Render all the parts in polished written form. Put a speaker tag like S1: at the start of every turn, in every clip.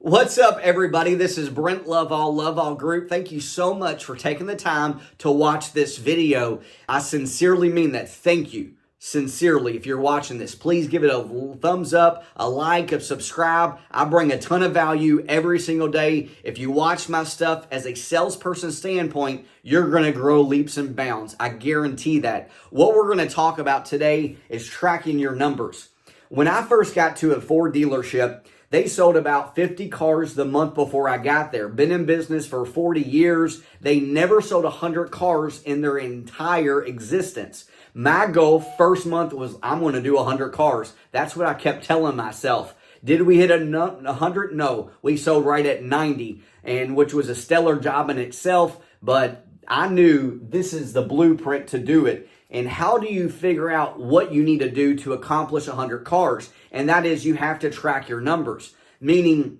S1: What's up, everybody? This is Brent Love All Group. Thank you so much for taking the time to watch this video. I sincerely mean that. Thank you. Sincerely, if you're watching this, please give it a thumbs up, a like, a subscribe. I bring a ton of value every single day. If you watch my stuff as a salesperson standpoint, you're going to grow leaps and bounds. I guarantee that. What we're going to talk about today is tracking your numbers. When I first got to a Ford dealership, they sold about 50 cars the month before I got there. Been in business for 40 years. They never sold 100 cars in their entire existence. My goal first month was I'm going to do 100 cars. That's what I kept telling myself. Did we hit 100? No. We sold right at 90, and which was a stellar job in itself, but I knew this is the blueprint to do it. And how do you figure out what you need to do to accomplish 100 cars? And that is you have to track your numbers, meaning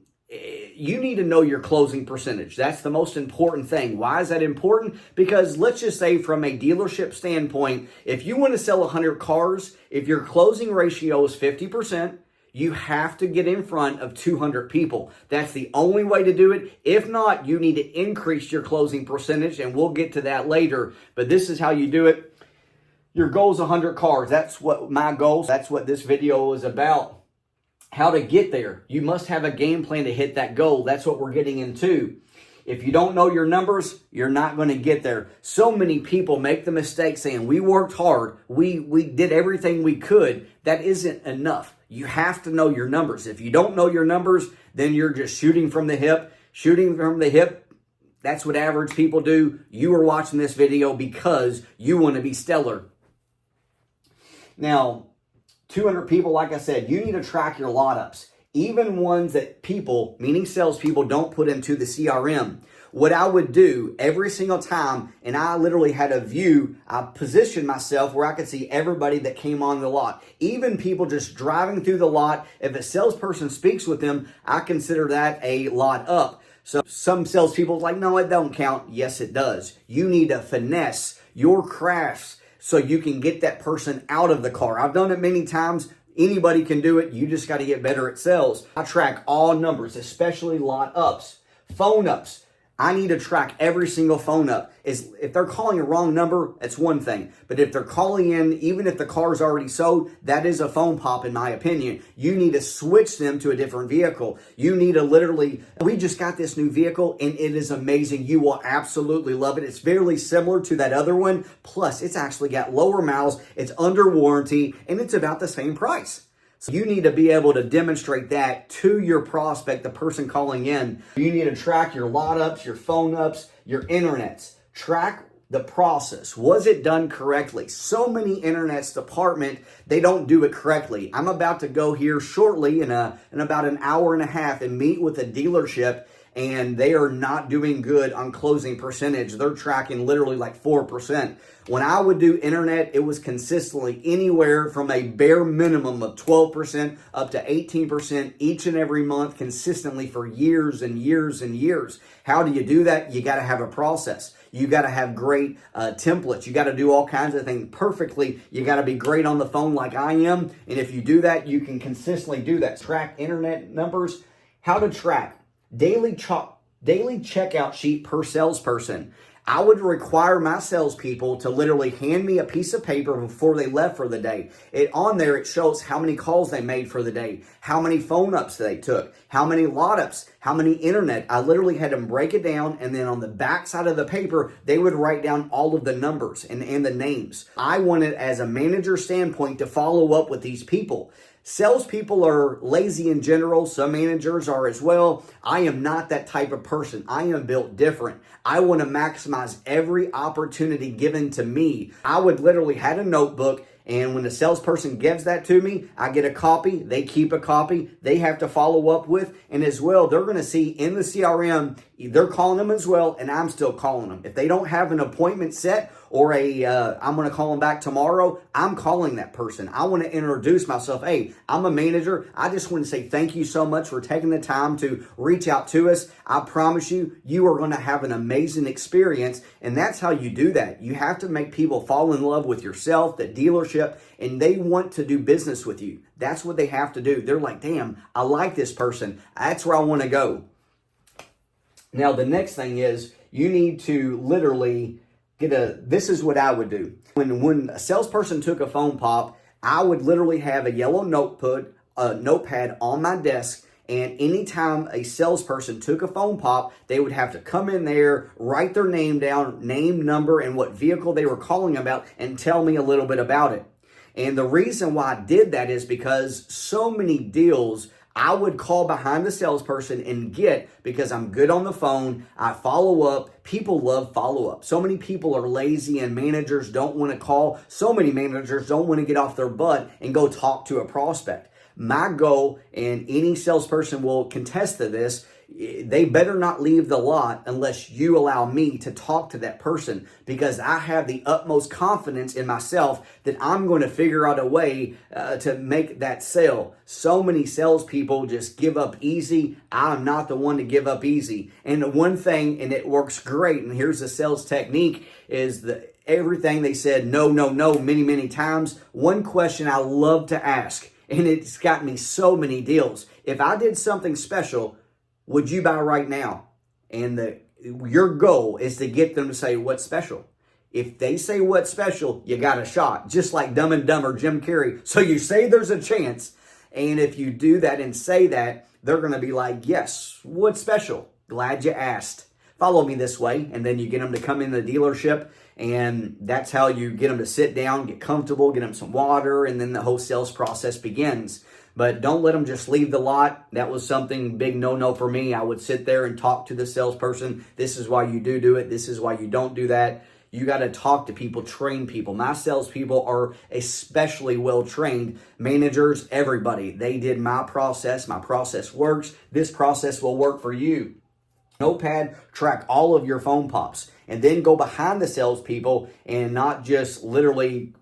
S1: you need to know your closing percentage. That's the most important thing. Why is that important? Because let's just say from a dealership standpoint, if you want to sell 100 cars, if your closing ratio is 50%, you have to get in front of 200 people. That's the only way to do it. If not, you need to increase your closing percentage, and we'll get to that later. But this is how you do it. Your goal is 100 cars. That's what my goal, that's what this video is about. How to get there. You must have a game plan to hit that goal. That's what we're getting into. If you don't know your numbers, you're not going to get there. So many people make the mistake saying, we worked hard. We did everything we could. That isn't enough. You have to know your numbers. If you don't know your numbers, then you're just shooting from the hip. Shooting from the hip, that's what average people do. You are watching this video because you want to be stellar. Now, 200 people, like I said, you need to track your lot ups. Even ones that people, meaning salespeople, don't put into the CRM. What I would do every single time, and I literally had a view, I positioned myself where I could see everybody that came on the lot. Even people just driving through the lot, if a salesperson speaks with them, I consider that a lot up. So some salespeople are like, no, it don't count. Yes, it does. You need to finesse your crafts so you can get that person out of the car. I've done it many times. Anybody can do it. You just got to get better at sales. I track all numbers, especially lot ups, phone ups. I need to track every single phone up. If they're calling a wrong number, that's one thing. But if they're calling in, even if the car is already sold, that is a phone pop in my opinion. You need to switch them to a different vehicle. You need to literally, we just got this new vehicle and it is amazing. You will absolutely love it. It's fairly similar to that other one. Plus, it's actually got lower miles. It's under warranty and it's about the same price. So you need to be able to demonstrate that to your prospect, the person calling in. You need to track your lot ups, your phone ups, your internets. Track the process. Was it done correctly? So many internets department, they don't do it correctly. I'm about to go here shortly in about an hour and a half and meet with a dealership, and they are not doing good on closing percentage. They're tracking literally like 4%. When I would do internet, it was consistently anywhere from a bare minimum of 12% up to 18% each and every month, consistently for years and years and years. How do you do that? You got to have a process. You got to have great templates. You got to do all kinds of things perfectly. You got to be great on the phone like I am. And if you do that, you can consistently do that. Track internet numbers. How to track. Daily checkout sheet per salesperson. I would require my salespeople to literally hand me a piece of paper before they left for the day. On there, it shows how many calls they made for the day, how many phone ups they took, how many lot ups, how many internet. I literally had them break it down, and then on the back side of the paper, they would write down all of the numbers and the names. I wanted, as a manager standpoint, to follow up with these people. Salespeople are lazy in general. Some managers are as well. I am not that type of person. I am built different. I want to maximize every opportunity given to me. I would literally have a notebook, and when the salesperson gives that to me, I get a copy. They keep a copy. They have to follow up with. And as well, they're going to see in the CRM, they're calling them as well, and I'm still calling them. If they don't have an appointment set or I'm going to call them back tomorrow, I'm calling that person. I want to introduce myself. Hey, I'm a manager. I just want to say thank you so much for taking the time to reach out to us. I promise you, you are going to have an amazing experience. And that's how you do that. You have to make people fall in love with yourself, the dealership, dealership and they want to do business with you. That's what they have to do. They're like, damn, I like this person. That's where I want to go. Now, the next thing is you need to literally this is what I would do. When a salesperson took a phone pop, I would literally have a yellow notepad on my desk. And anytime a salesperson took a phone pop, they would have to come in there, write their name down, name, number, and what vehicle they were calling about, and tell me a little bit about it. And the reason why I did that is because so many deals I would call behind the salesperson and get, because I'm good on the phone, I follow up. People love follow up. So many people are lazy and managers don't want to call. So many managers don't want to get off their butt and go talk to a prospect. My goal, and any salesperson will contest to this, they better not leave the lot unless you allow me to talk to that person, because I have the utmost confidence in myself that I'm going to figure out a way to make that sale. So many salespeople just give up easy. I'm not the one to give up easy. And the one thing, and it works great, and here's the sales technique, is everything they said no, no, no many, many times. One question I love to ask, and it's got me so many deals. If I did something special, would you buy right now? And your goal is to get them to say, what's special? If they say what's special, you got a shot. Just like Dumb and Dumber, Jim Carrey. So you say there's a chance. And if you do that and say that, they're going to be like, yes, what's special? Glad you asked. Follow me this way. And then you get them to come in the dealership. And that's how you get them to sit down, get comfortable, get them some water. And then the whole sales process begins. But don't let them just leave the lot. That was something big no-no for me. I would sit there and talk to the salesperson. This is why you do it. This is why you don't do that. You got to talk to people, train people. My salespeople are especially well-trained. Managers, everybody. They did my process. My process works. This process will work for you. Notepad, track all of your phone pops. And then go behind the salespeople and not just literally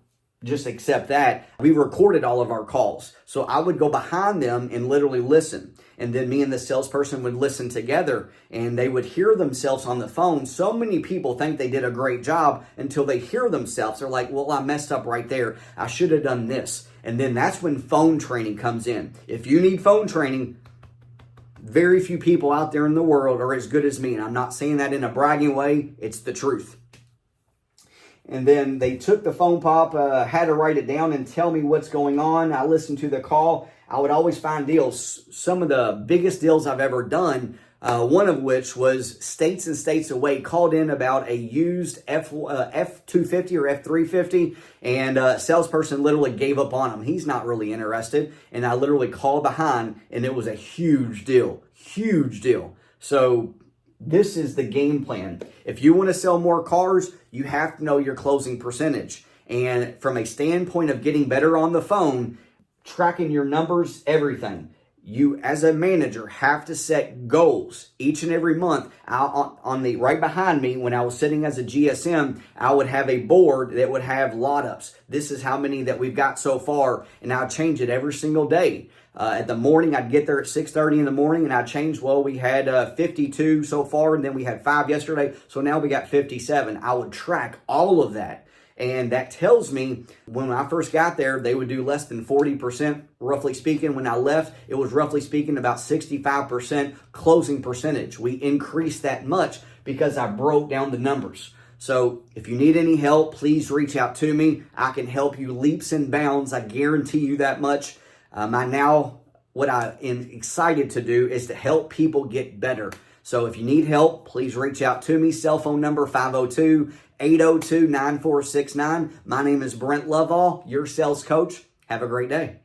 S1: just accept that. We recorded all of our calls. So I would go behind them and literally listen. And then me and the salesperson would listen together and they would hear themselves on the phone. So many people think they did a great job until they hear themselves. They're like, well, I messed up right there. I should have done this. And then that's when phone training comes in. If you need phone training, very few people out there in the world are as good as me. And I'm not saying that in a bragging way. It's the truth. And then they took the phone pop, had to write it down and tell me what's going on. I listened to the call. I would always find deals. Some of the biggest deals I've ever done, one of which was states and states away, called in about a used F250 or F350, and a salesperson literally gave up on him. He's not really interested. And I literally called behind, and it was a huge deal. Huge deal. So this is the game plan. If you want to sell more cars, you have to know your closing percentage. And from a standpoint of getting better on the phone, tracking your numbers, everything, you as a manager have to set goals each and every month. On the right behind me, when I was sitting as a GSM, I would have a board that would have lot ups. This is how many that we've got so far, and I'll change it every single day. At the morning, I'd get there at 6:30 in the morning, and I'd change, well, we had 52 so far, and then we had 5 yesterday, so now we got 57. I would track all of that. And that tells me when I first got there, they would do less than 40%, roughly speaking. When I left, it was roughly speaking about 65% closing percentage. We increased that much because I broke down the numbers. So if you need any help, please reach out to me. I can help you leaps and bounds. I guarantee you that much. What I am excited to do is to help people get better. So if you need help, please reach out to me. Cell phone number 502-802-9469. My name is Brent Lovall, your sales coach. Have a great day.